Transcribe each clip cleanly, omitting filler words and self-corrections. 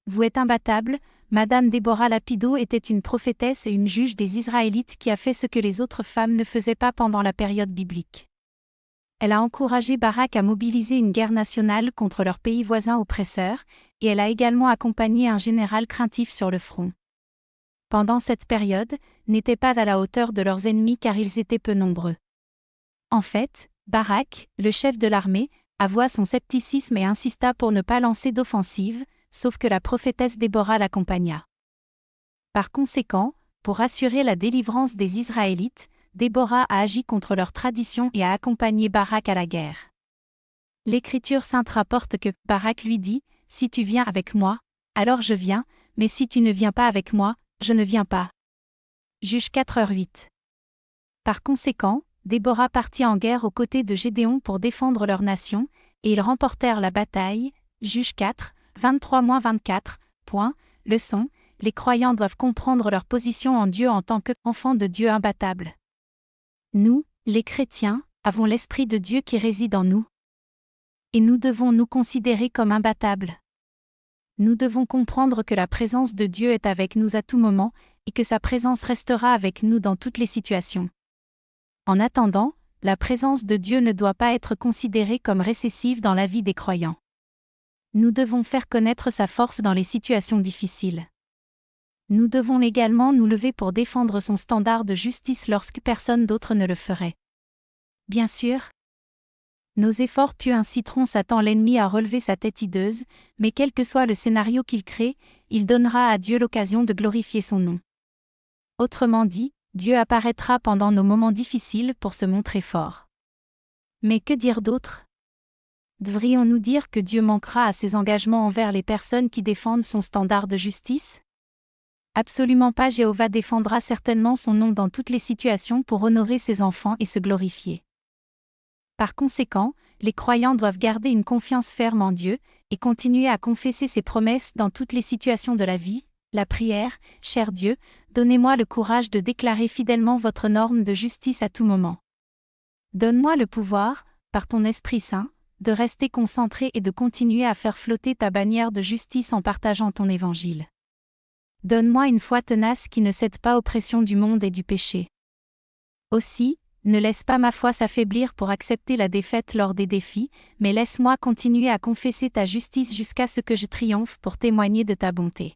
Vous êtes imbattable. Madame Déborah Lapido était une prophétesse et une juge des Israélites qui a fait ce que les autres femmes ne faisaient pas pendant la période biblique. Elle a encouragé Barak à mobiliser une guerre nationale contre leur pays voisin oppresseur, et elle a également accompagné un général craintif sur le front. Pendant cette période, n'étaient pas à la hauteur de leurs ennemis car ils étaient peu nombreux. En fait, Barak, le chef de l'armée, avoua son scepticisme et insista pour ne pas lancer d'offensive, sauf que la prophétesse Déborah l'accompagna. Par conséquent, pour assurer la délivrance des Israélites, Déborah a agi contre leurs traditions et a accompagné Barak à la guerre. L'Écriture sainte rapporte que Barak lui dit, « Si tu viens avec moi, alors je viens, mais si tu ne viens pas avec moi, je ne viens pas. » Juge 4h8. Par conséquent, Déborah partit en guerre aux côtés de Gédéon pour défendre leur nation, et ils remportèrent la bataille. Juge 4, 23-24. Leçon, les croyants doivent comprendre leur position en Dieu en tant qu'enfants de Dieu imbattables. Nous, les chrétiens, avons l'Esprit de Dieu qui réside en nous. Et nous devons nous considérer comme imbattables. Nous devons comprendre que la présence de Dieu est avec nous à tout moment, et que sa présence restera avec nous dans toutes les situations. En attendant, la présence de Dieu ne doit pas être considérée comme récessive dans la vie des croyants. Nous devons faire connaître sa force dans les situations difficiles. Nous devons également nous lever pour défendre son standard de justice lorsque personne d'autre ne le ferait. Bien sûr, nos efforts pieux inciteront Satan l'ennemi à relever sa tête hideuse, mais quel que soit le scénario qu'il crée, il donnera à Dieu l'occasion de glorifier son nom. Autrement dit, Dieu apparaîtra pendant nos moments difficiles pour se montrer fort. Mais que dire d'autre ? Devrions-nous dire que Dieu manquera à ses engagements envers les personnes qui défendent son standard de justice ? Absolument pas. Jéhovah défendra certainement son nom dans toutes les situations pour honorer ses enfants et se glorifier. Par conséquent, les croyants doivent garder une confiance ferme en Dieu, et continuer à confesser ses promesses dans toutes les situations de la vie. La prière, cher Dieu, donnez-moi le courage de déclarer fidèlement votre norme de justice à tout moment. Donne-moi le pouvoir, par ton Esprit Saint, de rester concentré et de continuer à faire flotter ta bannière de justice en partageant ton évangile. Donne-moi une foi tenace qui ne cède pas aux pressions du monde et du péché. Aussi, ne laisse pas ma foi s'affaiblir pour accepter la défaite lors des défis, mais laisse-moi continuer à confesser ta justice jusqu'à ce que je triomphe pour témoigner de ta bonté.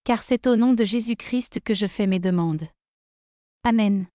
Car c'est au nom de Jésus-Christ que je fais mes demandes. Amen.